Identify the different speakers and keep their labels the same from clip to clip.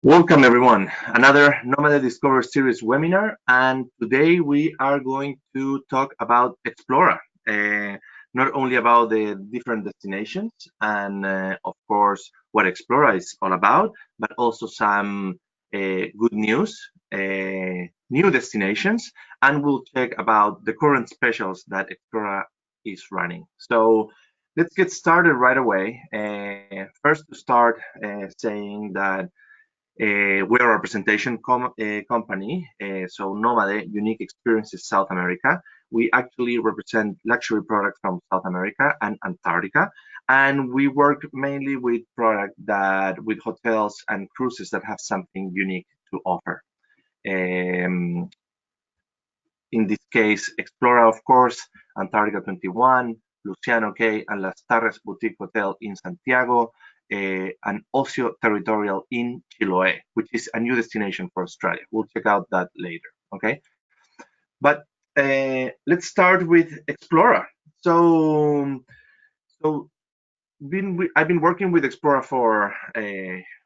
Speaker 1: Welcome everyone, another Nomade Discover Series webinar, and today we are going to talk about Explora, not only about the different destinations and of course what Explora is all about, but also some good news, new destinations, and we'll check about the current specials that Explora is running. So let's get started right away. First to start saying that we are a representation company, so Nomade, Unique Experiences South America. We actually represent luxury products from South America and Antarctica, and we work mainly with products with hotels and cruises that have something unique to offer. Um, in this case, Explora, of course, Antarctica 21, Luciano Cay, and Las Torres Boutique Hotel in Santiago, and Ocio Territorial in Chiloé, which is a new destination for Australia. We'll check out that later, okay? But let's start with Explora. So, so I've been working with Explora for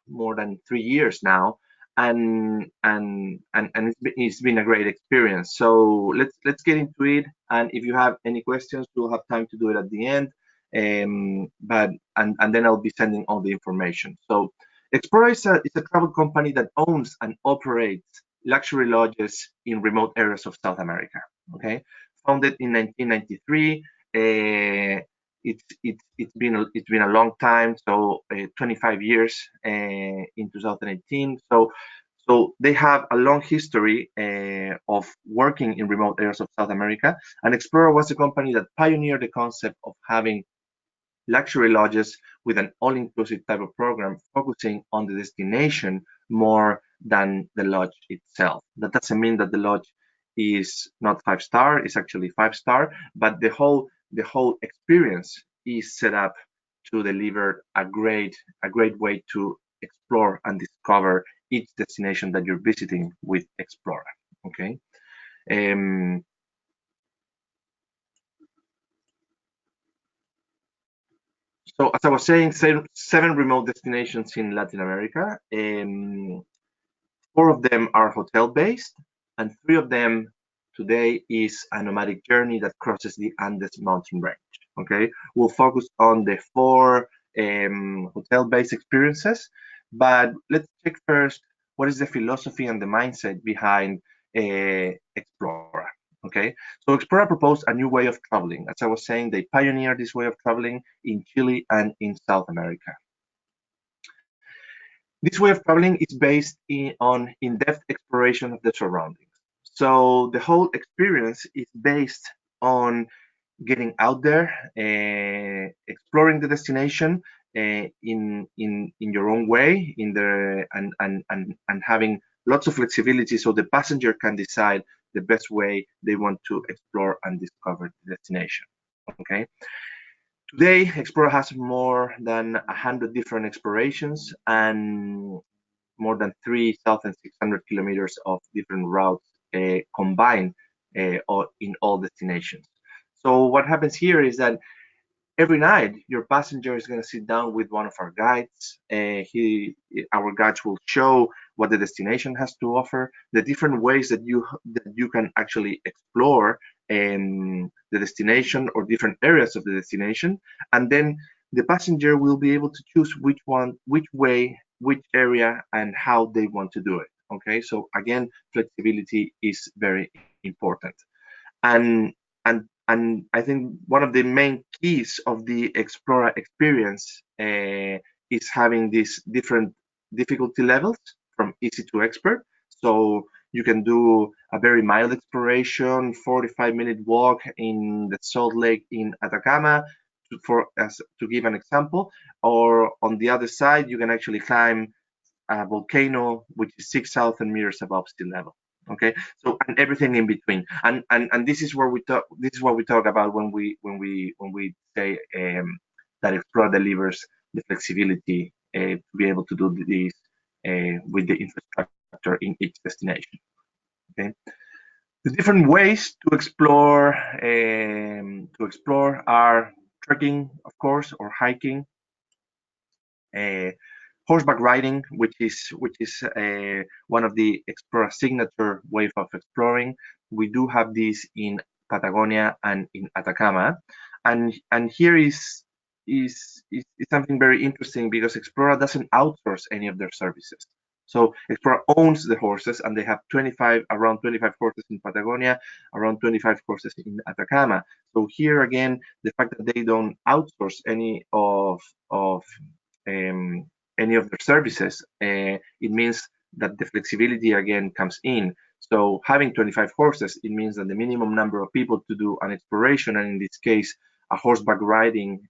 Speaker 1: more than 3 years now, and it's been a great experience. So let's get into it. And if you have any questions, we'll have time to do it at the end. And then I'll be sending all the information. So Explora is a travel company that owns and operates luxury lodges in remote areas of South America. Okay, founded in 1993. It's been a long time, so 25 years in 2018. So they have a long history of working in remote areas of South America. And Explora was a company that pioneered the concept of having luxury lodges with an all-inclusive type of program, focusing on the destination more than the lodge itself. That doesn't mean that the lodge is not 5-star; it's actually 5-star, but the whole experience is set up to deliver a great way to explore and discover each destination that you're visiting with Explora. Okay. Um, so as I was saying, seven remote destinations in Latin America. 4 of them are hotel based, and 3 of them today is a nomadic journey that crosses the Andes mountain range. Okay, we'll focus on the 4 hotel based experiences, but let's check first what is the philosophy and the mindset behind Explora. Okay, so Explora proposed a new way of traveling. As I was saying, they pioneered this way of traveling in Chile and in South America. This way of traveling is based on in-depth exploration of the surroundings. So the whole experience is based on getting out there, exploring the destination in your own way, and having lots of flexibility, so the passenger can decide the best way they want to explore and discover the destination. Okay. Today, Explora has more than 100 different explorations and more than 3,600 kilometers of different routes combined in all destinations. So what happens here is that every night your passenger is going to sit down with one of our guides. Our guides will show what the destination has to offer, the different ways that you can actually explore the destination or different areas of the destination, and then the passenger will be able to choose which way, which area, and how they want to do it. Okay, so again, flexibility is very important. And and and I think one of the main keys of the Explora experience is having these different difficulty levels from easy to expert. So you can do a very mild exploration, 45-minute walk in the Salt Lake in Atacama, to give an example. Or on the other side, you can actually climb a volcano which is 6,000 meters above sea level. Okay, so and everything in between, and this is where we talk. This is what we talk about when we say that Explore delivers the flexibility to be able to do this with the infrastructure in each destination. Okay, the different ways to explore are trekking, of course, or hiking. Horseback riding, which is one of the Explora signature way of exploring. We do have this in Patagonia and in Atacama, and here is something very interesting because Explora doesn't outsource any of their services. So Explora owns the horses, and they have around 25 horses in Patagonia, around 25 horses in Atacama. So here again, the fact that they don't outsource of um, any of their services, it means that the flexibility again comes in. So having 25 horses, it means that the minimum number of people to do an exploration, and in this case, a horseback riding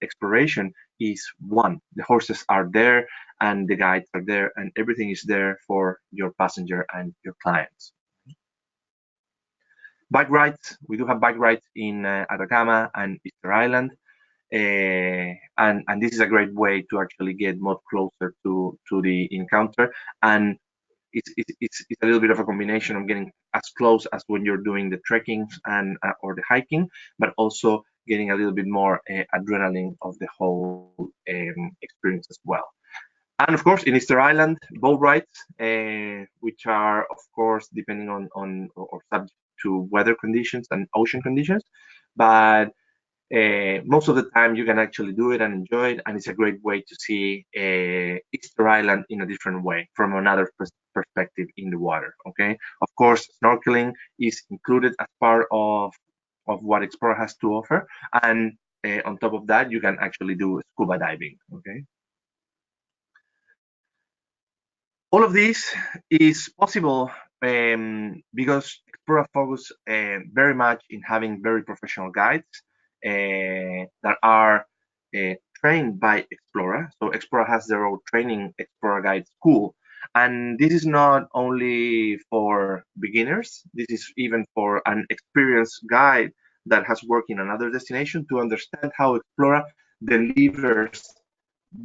Speaker 1: exploration, is one. The horses are there, and the guides are there, and everything is there for your passenger and your clients. Bike rides, we do have bike rides in Atacama and Easter Island. And this is a great way to actually get much closer to the encounter, and it's a little bit of a combination of getting as close as when you're doing the trekking and or the hiking, but also getting a little bit more adrenaline of the whole experience as well. And of course, in Easter Island, boat rides, which are of course depending on or subject to weather conditions and ocean conditions, but most of the time you can actually do it and enjoy it, and it's a great way to see Easter Island in a different way, from another perspective in the water. Okay, of course, snorkeling is included as part of what Explora has to offer, and on top of that, you can actually do scuba diving. Okay. All of this is possible because Explora focus very much in having very professional guides that are trained by Explora. So Explora has their own training, Explora Guide School. And this is not only for beginners, this is even for an experienced guide that has worked in another destination to understand how Explora delivers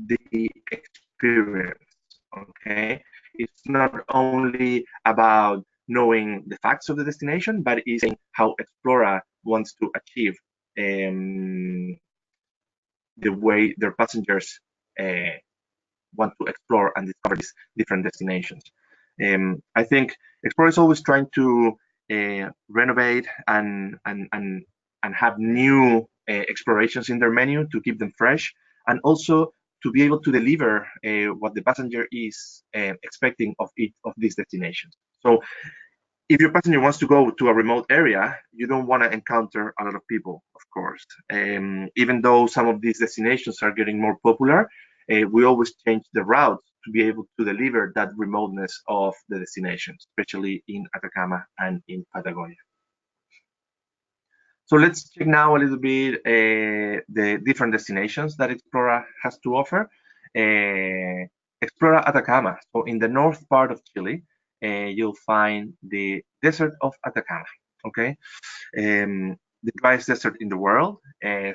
Speaker 1: the experience. Okay, it's not only about knowing the facts of the destination, but it's how Explora wants to achieve the way their passengers want to explore and discover these different destinations. I think Explora is always trying to renovate and have new explorations in their menu to keep them fresh, and also to be able to deliver what the passenger is expecting of each of these destinations. So if your passenger wants to go to a remote area, you don't want to encounter a lot of people, of course. Even though some of these destinations are getting more popular, we always change the route to be able to deliver that remoteness of the destination, especially in Atacama and in Patagonia. So let's check now a little bit the different destinations that Explora has to offer. Explora Atacama. So in the north part of Chile, you'll find the desert of Atacama. Okay, the driest desert in the world,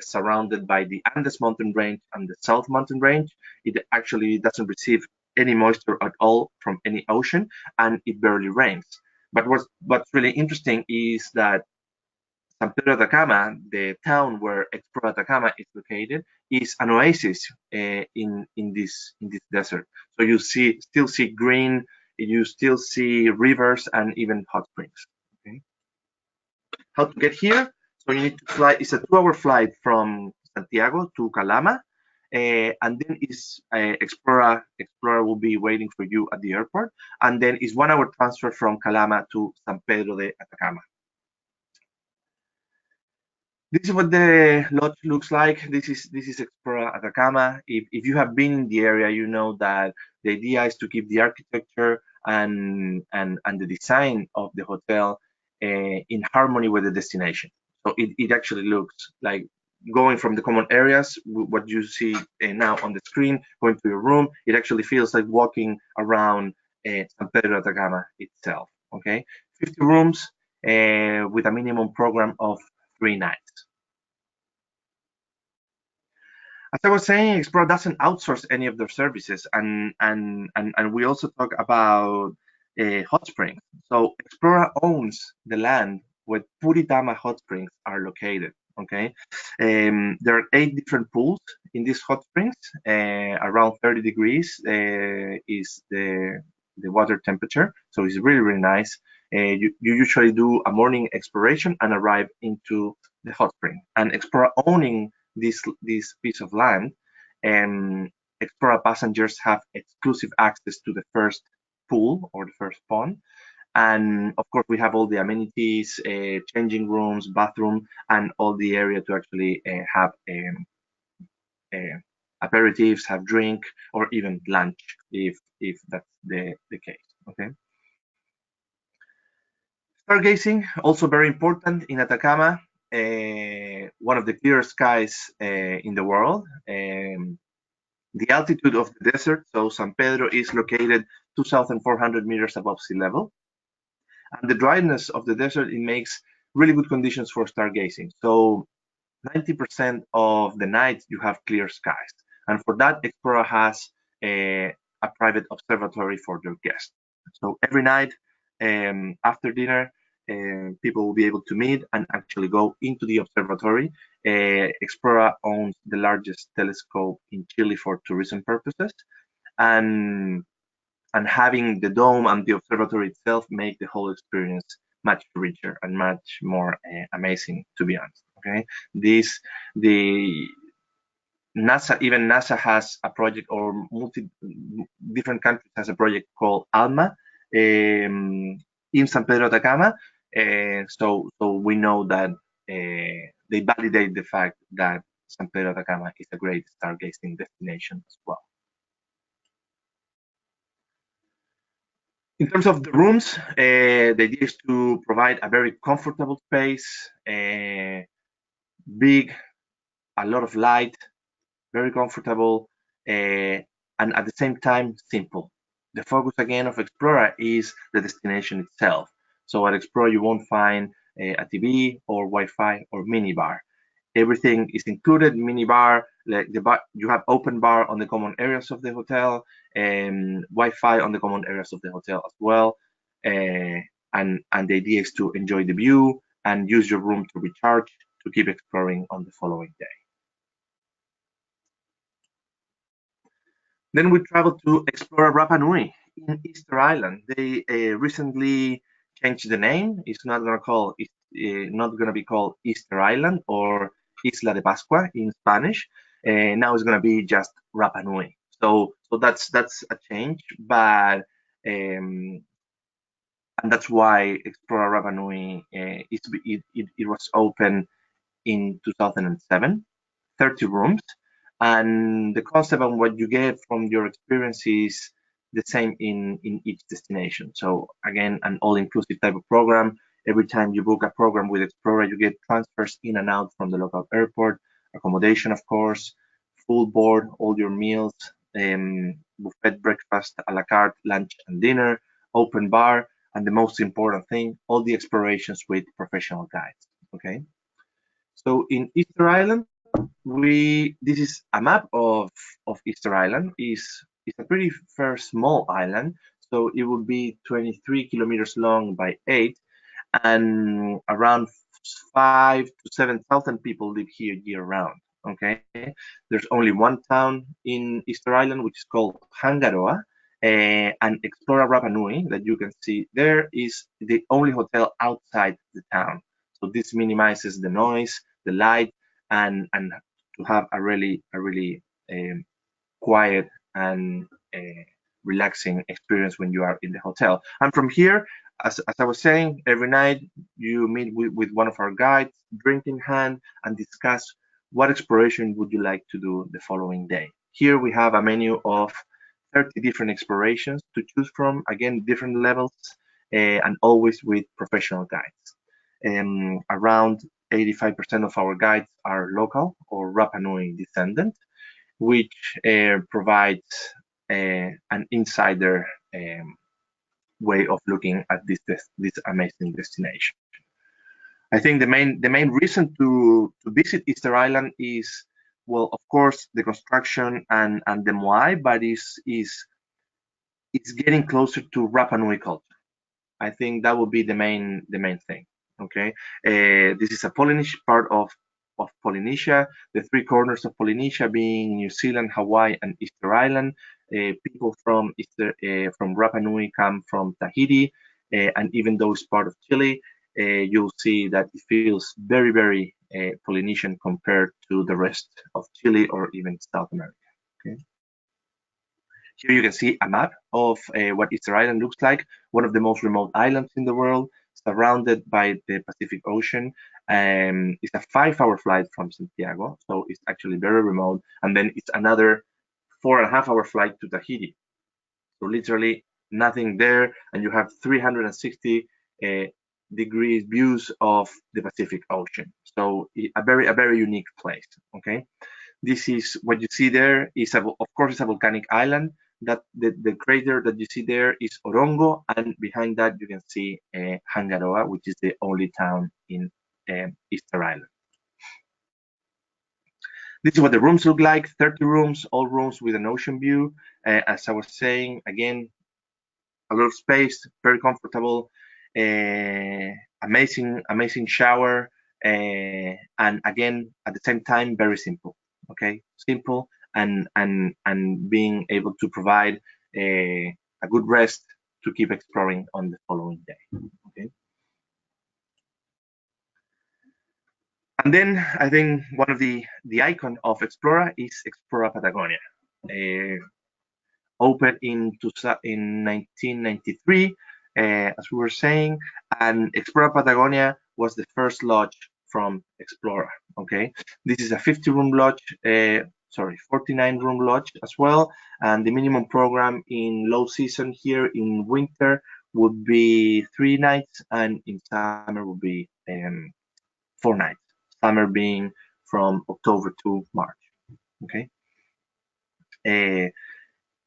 Speaker 1: surrounded by the Andes mountain range and the South mountain range. It actually doesn't receive any moisture at all from any ocean, and it barely rains. But what's really interesting is that San Pedro de Atacama, the town where Explora Atacama is located, is an oasis in this desert. So you still see green, you still see rivers and even hot springs. Okay. How to get here? So you need to fly. It's a 2-hour flight from Santiago to Calama, and then is Explora. Explora will be waiting for you at the airport, and then is 1-hour transfer from Calama to San Pedro de Atacama. This is what the lodge looks like. This is Explora Atacama. If you have been in the area, you know that the idea is to keep the architecture and the design of the hotel in harmony with the destination. So it actually looks like going from the common areas, what you see now on the screen, going to your room, it actually feels like walking around San Pedro Atacama itself. Okay, 50 rooms with a minimum program of 3 nights. As I was saying, Explora doesn't outsource any of their services, and we also talk about hot springs. So Explora owns the land where Puritama hot springs are located. Okay, there are 8 different pools in these hot springs. Around 30 degrees is the water temperature, so it's really nice. You usually do a morning exploration and arrive into the hot spring. And Explora owning this piece of land, and Explora passengers have exclusive access to the first pool or the first pond. And of course, we have all the amenities, changing rooms, bathroom, and all the area to actually have uh, aperitifs, have drink, or even lunch if that's the case. Okay. Stargazing, also very important in Atacama, one of the clearest skies in the world. The altitude of the desert, so San Pedro, is located 2,400 meters above sea level. And the dryness of the desert, it makes really good conditions for stargazing. So 90% of the night you have clear skies. And for that, Explora has a private observatory for their guests. So every night after dinner, people will be able to meet and actually go into the observatory. Explora owns the largest telescope in Chile for tourism purposes. And and having the dome and the observatory itself make the whole experience much richer and much more amazing, to be honest. Okay, this the NASA has a project, or multi different countries has a project called ALMA in San Pedro Atacama. So we know that they validate the fact that San Pedro Atacama is a great stargazing destination as well. In terms of the rooms, the idea is to provide a very comfortable space, big, a lot of light, very comfortable, and at the same time, simple. The focus again of Explora is the destination itself. So at Explora, you won't find a TV or Wi-Fi or minibar. Everything is included, minibar, like the bar, you have open bar on the common areas of the hotel, and Wi-Fi on the common areas of the hotel as well. Uh, and the idea is to enjoy the view and use your room to recharge to keep exploring on the following day. Then we traveled to explore Rapa Nui in Easter Island. They recently changed the name. It's not gonna call it's not gonna be called Easter Island or Isla de Pascua in Spanish. Now it's gonna be just Rapa Nui. So that's a change, but and that's why Explora Rapa Nui it was open in 2007, 30 rooms, and the concept of what you get from your experience is the same in each destination. So again, an all-inclusive type of program. Every time you book a program with Explora, you get transfers in and out from the local airport, accommodation, of course, full board, all your meals, buffet breakfast, a la carte, lunch and dinner, open bar, and the most important thing, all the explorations with professional guides. Okay. So in Easter Island, we this is a map of Easter Island. Is a pretty fair small island, so it would be 23 kilometers long by 8, and around 5 to 7,000 people live here year round. Okay, there's only one town in Easter Island which is called Hangaroa, and Explora Rapa Nui that you can see there is the only hotel outside the town. So this minimizes the noise, the light, and to have a really quiet and relaxing experience when you are in the hotel. And from here, as I was saying, every night you meet with one of our guides, drink in hand, and discuss what exploration would you like to do the following day. Here we have a menu of 30 different explorations to choose from, again, different levels, and always with professional guides. Around 85% of our guides are local or Rapa Nui descendant, which provides an insider way of looking at this amazing destination. I think the main reason to visit Easter Island is, well, of course, the construction and the Moai, but it's getting closer to Rapa Nui culture. I think that would be the main thing. Okay, this is a Polynesian part of of Polynesia, the three corners of Polynesia being New Zealand, Hawaii, and Easter Island. People from Rapa Nui come from Tahiti, and even though it's part of Chile, you'll see that it feels very, very Polynesian compared to the rest of Chile or even South America. Okay. Here you can see a map of what Easter Island looks like, one of the most remote islands in the world, surrounded by the Pacific Ocean. It's a 5-hour flight from Santiago, so it's actually very remote. And then it's another 4.5-hour flight to Tahiti. So literally nothing there, and you have 360 degrees views of the Pacific Ocean. So a very unique place. Okay. This is what you see there is of course it's a volcanic island. That the crater that you see there is Orongo, and behind that you can see Hangaroa, which is the only town in Easter Island. This is what the rooms look like. 30 rooms, all rooms with an ocean view. As I was saying, again, a lot of space, very comfortable, amazing shower, and again at the same time very simple. Okay, simple and being able to provide a good rest to keep exploring on the following day. Okay. And then I think one of the icon of Explora is Explora Patagonia. Opened in 1993, as we were saying, and Explora Patagonia was the first lodge from Explora. Okay, this is a 50-room lodge, 49-room lodge as well, and the minimum program in low season here in winter would be 3 nights, and in summer would be 4 nights. Summer being from October to March. Okay.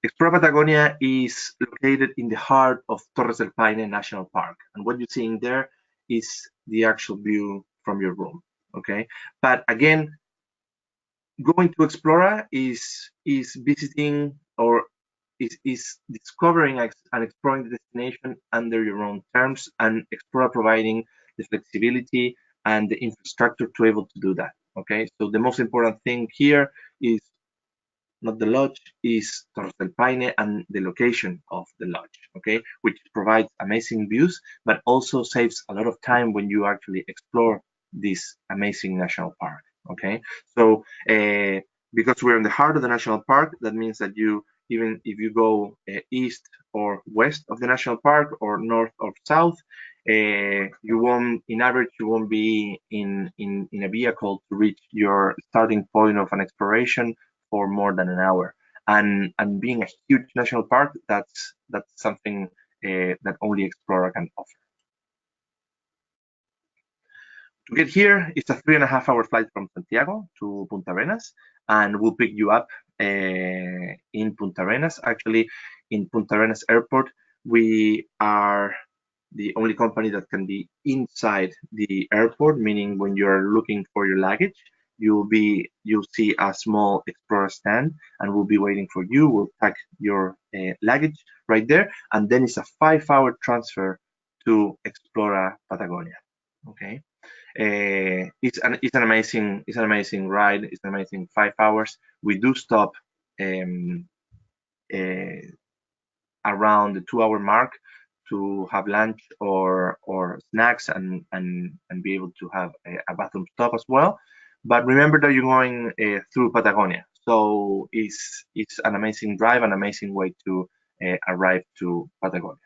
Speaker 1: Explora Patagonia is located in the heart of Torres del Paine National Park, and what you're seeing there is the actual view from your room. Okay, but again, going to Explora is visiting or is discovering and exploring the destination under your own terms, and Explora providing the flexibility and the infrastructure to be able to do that. Okay, so the most important thing here is not the lodge, is Torres del Paine and the location of the lodge, okay, which provides amazing views, but also saves a lot of time when you actually explore this amazing national park, okay. So because we're in the heart of the national park, that means that you, even if you go east or west of the national park or north or south, you won't, in average, you won't be in a vehicle to reach your starting point of an exploration for more than an hour. And being a huge national park, that's something that only Explora can offer. To get here, it's a 3.5-hour flight from Santiago to Punta Arenas, and we'll pick you up in Punta Arenas. Actually, in Punta Arenas Airport, we are the only company that can be inside the airport, meaning when you're looking for your luggage, you'll see a small Explora stand, and we'll be waiting for you. We'll pack your luggage right there, and then it's a 5-hour transfer to Explora Patagonia. Okay, it's an amazing ride. It's an amazing 5 hours. We do stop around the 2-hour mark to have lunch or snacks and be able to have a bathroom stop as well. But remember that you're going through Patagonia, so it's an amazing drive, an amazing way to arrive to Patagonia.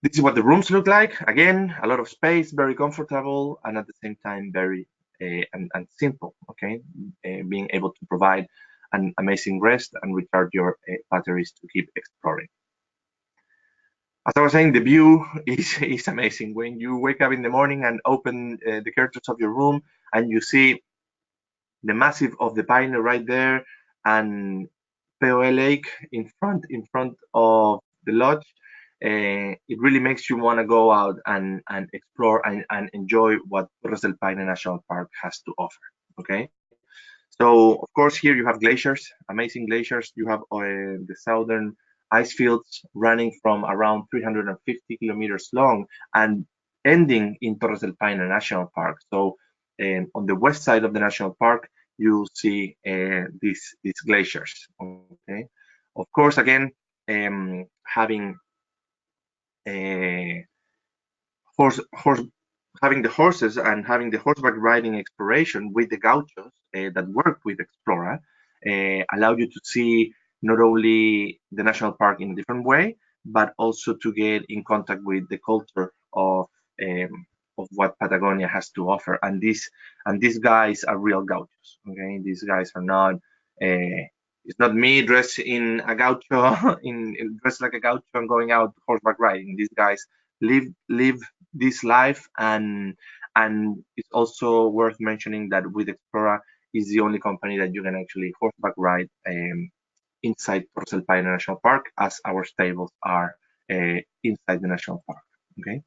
Speaker 1: This is what the rooms look like. Again, a lot of space, very comfortable, and at the same time very and simple. Okay, being able to provide an amazing rest and recharge your batteries to keep exploring. As I was saying, the view is amazing. When you wake up in the morning and open the curtains of your room and you see the massive of the Paine right there and POE Lake in front of the lodge, it really makes you want to go out and explore and enjoy what Torres del Paine National Park has to offer. Okay, so of course here you have glaciers, amazing glaciers. You have the southern ice fields running from around 350 kilometers long and ending in Torres del Paine National Park. So on the west side of the national park, you'll see these glaciers. Okay, of course, again, having horse horse having the horses and having the horseback riding exploration with the gauchos that work with Explora allow you to see not only the national park in a different way, but also to get in contact with the culture of what Patagonia has to offer. And these guys are real gauchos. Okay, these guys are not. It's not me dressed in a gaucho, dressed like a gaucho and going out horseback riding. These guys live this life, and it's also worth mentioning that with Explora is the only company that you can actually horseback ride inside Torres del Paine National Park, as our stables are inside the national park. Okay,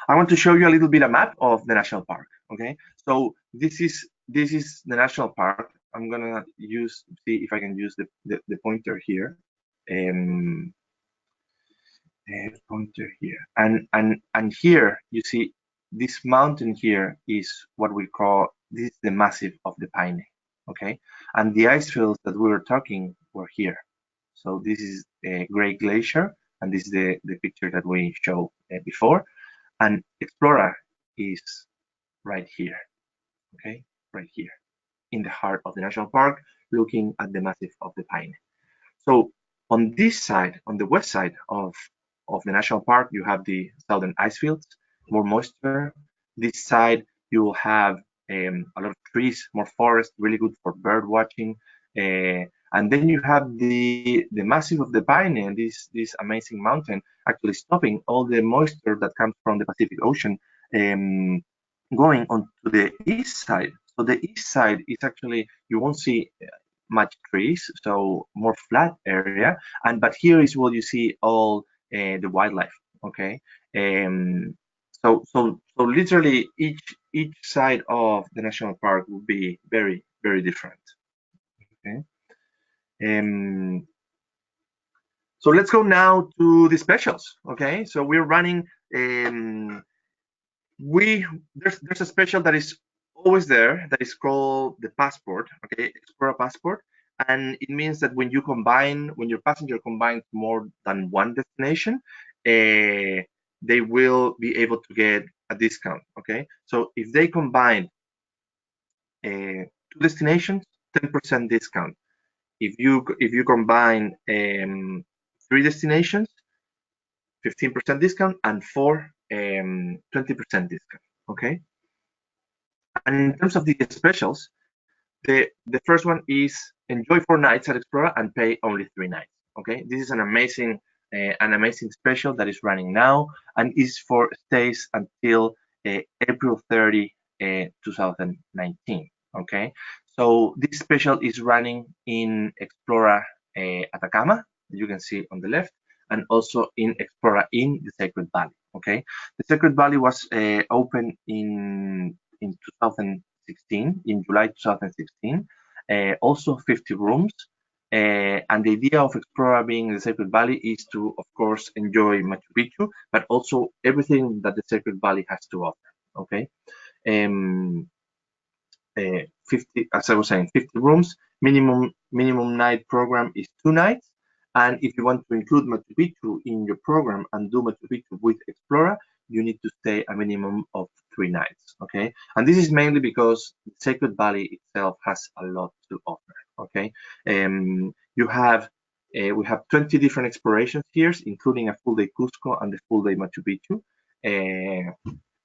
Speaker 1: I want to show you a little bit a map of the national park. Okay, so this is the national park. I'm gonna see if I can use the pointer here. Um, Pointer here, and here you see this mountain here is what we call, this is the massive of the Paine. Okay, and the ice fields that we were talking were here. So this is a Great Glacier, and this is the picture that we showed before, and Explora is right here. Okay, right here in the heart of the national park, looking at the massive of the Paine. So on this side, on the west side of the national park, you have the southern ice fields, more moisture. This side, you will have a lot of trees, more forest, really good for bird watching. And then you have the massive of the Paine, this amazing mountain, actually stopping all the moisture that comes from the Pacific Ocean, going on to the east side. So the east side is actually, you won't see much trees, so more flat area, but here is where you see all the wildlife. Okay, so literally each side of the national park will be very, very different. Okay, so let's go now to the specials. Okay, so we're running there's a special that is always there that is called the passport. Okay, Explora passport, and it means that when your passenger combines more than one destination, they will be able to get a discount. Okay, so if they combine two destinations, 10% discount. If you combine three destinations, 15% discount, and four, 20% discount. Okay, and in terms of the specials, the first one is enjoy 4 nights at Explora and pay only 3 nights. Okay, this is an amazing special that is running now and is for stays until April 30, 2019. Okay, so this special is running in Explora Atacama, you can see on the left, and also in Explora in the Sacred Valley. Okay, the Sacred Valley was opened in 2016, in July 2016. Also 50 rooms. And the idea of Explora being in the Sacred Valley is to, of course, enjoy Machu Picchu, but also everything that the Sacred Valley has to offer. Okay. 50, as I was saying, 50 rooms. Minimum night program is 2 nights. And if you want to include Machu Picchu in your program and do Machu Picchu with Explora, you need to stay a minimum of 3 nights. Okay, and this is mainly because the Sacred Valley itself has a lot to offer. Okay, we have 20 different explorations here, including a full day Cusco and the full day Machu Picchu.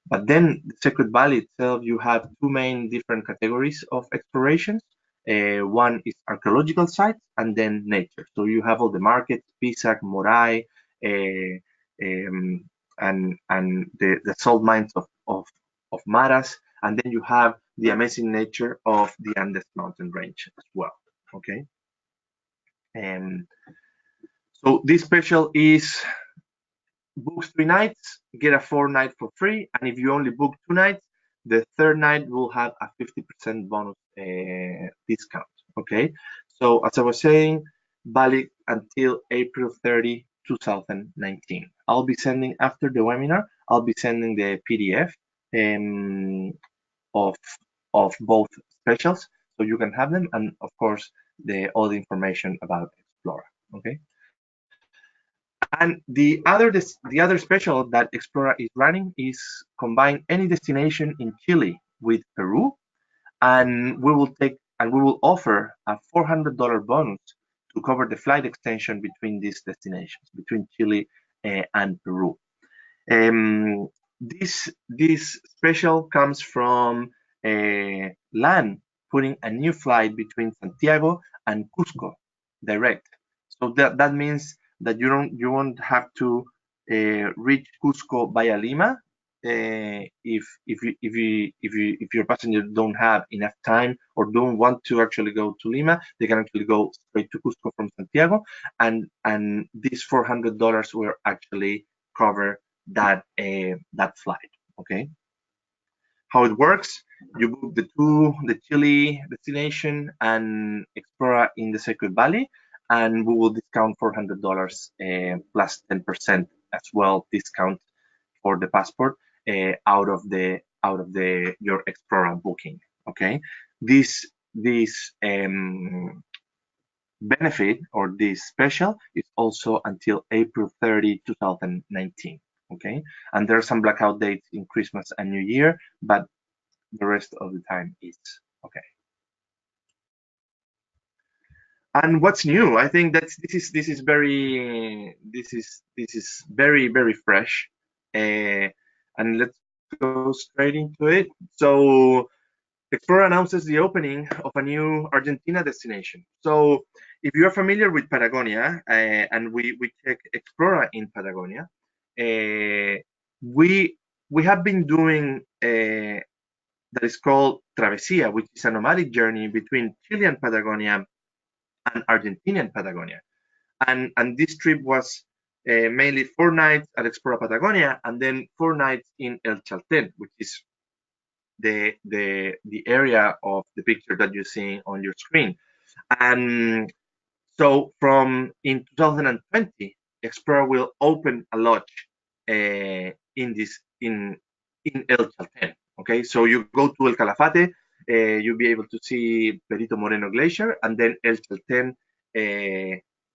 Speaker 1: But then the Sacred Valley itself, you have two main different categories of explorations. One is archaeological sites, and then nature. So you have all the markets, Pisac, Moray, and the salt mines of Maras, and then you have the amazing nature of the Andes mountain range as well. Okay, so this special is book 3 nights, get a 4-night for free, and if you only book 2 nights, the third night will have a 50% bonus discount. Okay, so as I was saying, valid until April 30, 2019. I'll be sending, after the webinar, I'll be sending the PDF of both specials, so you can have them, and of course all the information about Explora. Okay. And the other special that Explora is running is combine any destination in Chile with Peru, and we will offer a $400 bonus to cover the flight extension between these destinations, between Chile and Peru. Um, this special comes from LAN putting a new flight between Santiago and Cusco direct. So that means that you won't have to reach Cusco via Lima if your passenger don't have enough time or don't want to actually go to Lima, they can actually go straight to Cusco from Santiago, and these $400 will actually cover that flight. Okay. How it works: you book the Chile destination and Explora in the Sacred Valley, and we will discount $400 plus 10% as well discount for the passport out of the your Explora booking. Okay, this benefit or this special is also until April 30, 2019. Okay, and there are some blackout dates in Christmas and New Year, but the rest of the time is okay. And what's new? I think this is very fresh, and let's go straight into it. So Explora announces the opening of a new Argentina destination. So if you are familiar with Patagonia, and we check Explora in Patagonia, we have been doing that is called Travesía, which is a nomadic journey between Chilean Patagonia and Argentinian Patagonia. And this trip was mainly 4 nights at Explora Patagonia and then 4 nights in El Chaltén, which is the area of the picture that you see on your screen. And so from in 2020, Explora will open a lodge in El Chaltén. Okay, so you go to El Calafate, you'll be able to see Perito Moreno Glacier, and then El Chaltén,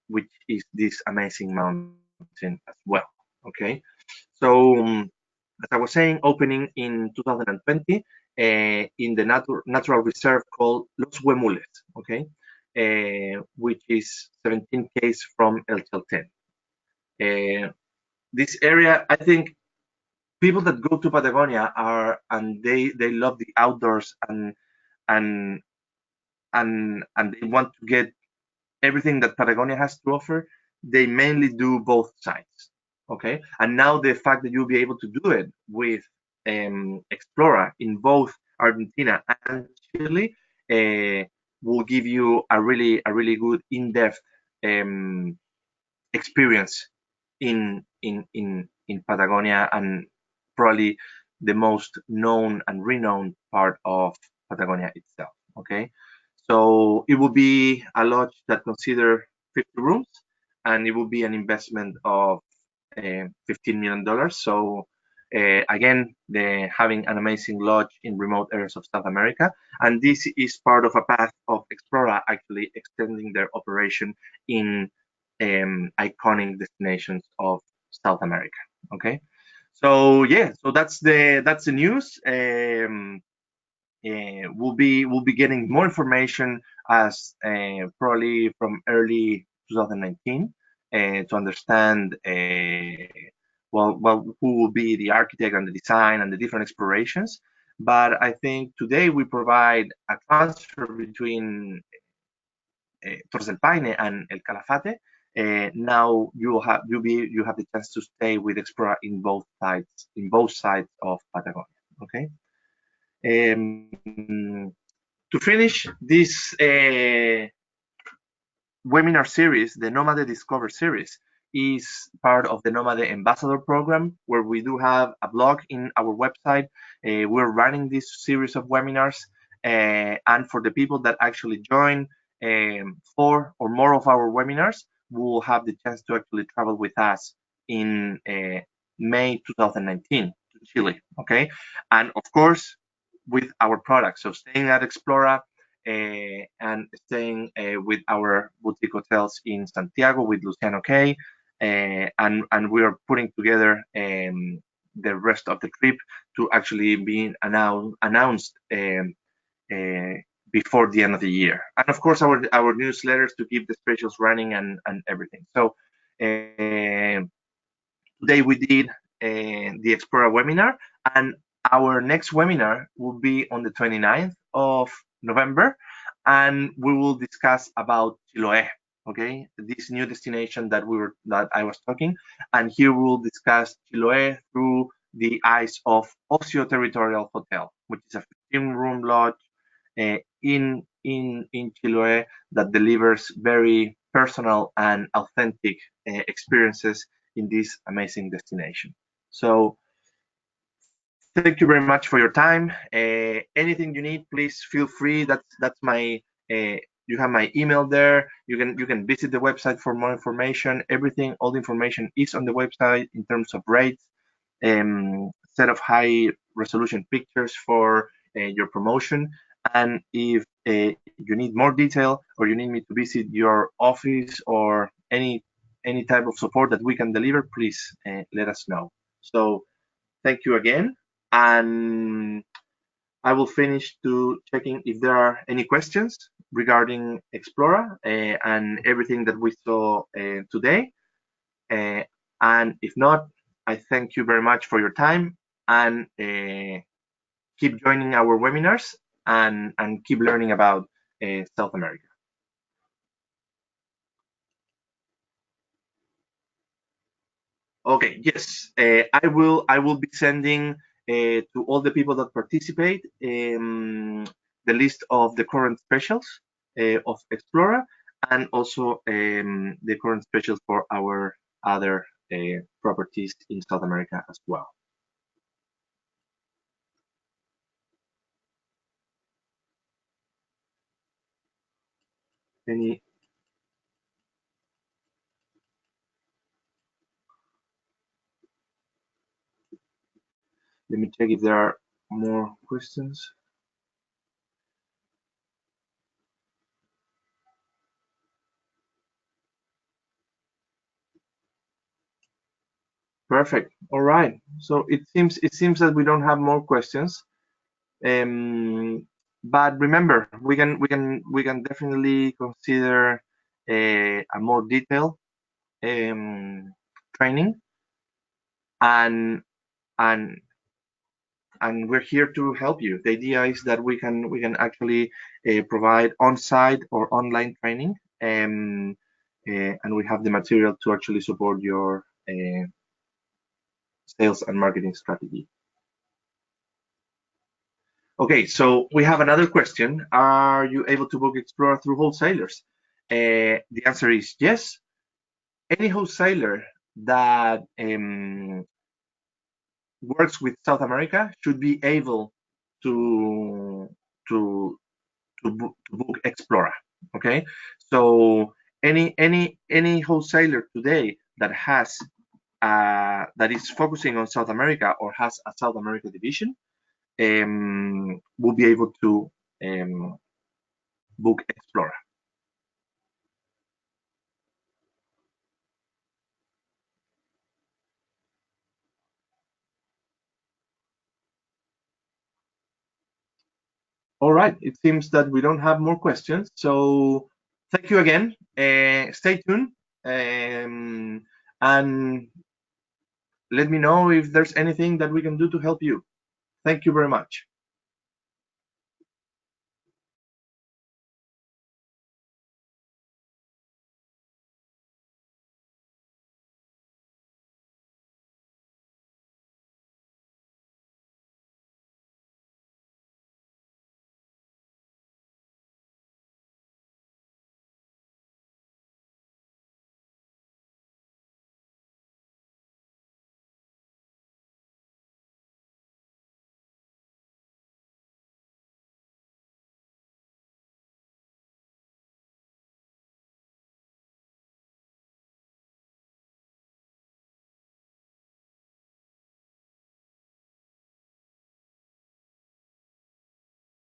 Speaker 1: which is this amazing mountain as well. Okay, so as I was saying, opening in 2020 in the natural reserve called Los Huemules, okay, which is 17 km from El Chaltén. This area, I think, people that go to Patagonia and they love the outdoors and they want to get everything that Patagonia has to offer. They mainly do both sides. Okay, and now the fact that you'll be able to do it with Explora in both Argentina and Chile will give you a really good in-depth experience in Patagonia, and probably the most known and renowned part of Patagonia itself. Okay, so it will be a lodge that consider 50 rooms, and it will be an investment of $15 million. So again, having an amazing lodge in remote areas of South America, and this is part of a path of Explora actually extending their operation in iconic destinations of South America. Okay, so yeah, so that's the news. We'll be getting more information as probably from early 2019 to understand well who will be the architect and the design and the different explorations. But I think today we provide a transfer between Torres del Paine and El Calafate. Now you have the chance to stay with Explora in both sides of Patagonia. Okay. To finish this webinar series, the Nomade Discover series is part of the Nomade Ambassador program, where we do have a blog in our website. We're running this series of webinars, and for the people that actually join 4 or more of our webinars, we will have the chance to actually travel with us in May 2019 to Chile. Okay, and of course, with our products. So staying at Explora and staying with our boutique hotels in Santiago with Luciano K. And we are putting together the rest of the trip to actually be announced uh, before the end of the year. And of course, our newsletters to keep the specials running and everything. So today we did the Explora webinar, and our next webinar will be on the 29th of November, and we will discuss about Chiloé, okay, this new destination that I was talking, and here we will discuss Chiloé through the eyes of Ocio Territorial Hotel, which is a 15-room lodge in Chiloé that delivers very personal and authentic experiences in this amazing destination. So thank you very much for your time. Anything you need, please feel free. That's my you have my email there. You can visit the website for more information. Everything, all the information is on the website in terms of rates, set of high resolution pictures for your promotion. And if you need more detail or you need me to visit your office or any type of support that we can deliver, please let us know. So thank you again, and I will finish to checking if there are any questions regarding Explora and everything that we saw today. And if not, I thank you very much for your time, and keep joining our webinars and keep learning about South America. Okay, yes, I will be sending to all the people that participate the list of the current specials of Explora, and also the current specials for our other properties in South America as well. Any? Let me check if there are more questions. Perfect. All right. So it seems that we don't have more questions. But remember, we can definitely consider a more detailed training, and and and we're here to help you. The idea is that we can actually provide on-site or online training, and we have the material to actually support your sales and marketing strategy. Okay, so we have another question. Are you able to book Explorer through wholesalers? The answer is yes. Any wholesaler that works with South America should be able to to book Explorer. Okay, so any wholesaler today that has that is focusing on South America or has a South America division will be able to book Explorer. All right, it seems that we don't have more questions. So thank you again. Stay tuned, and let me know if there's anything that we can do to help you. Thank you very much.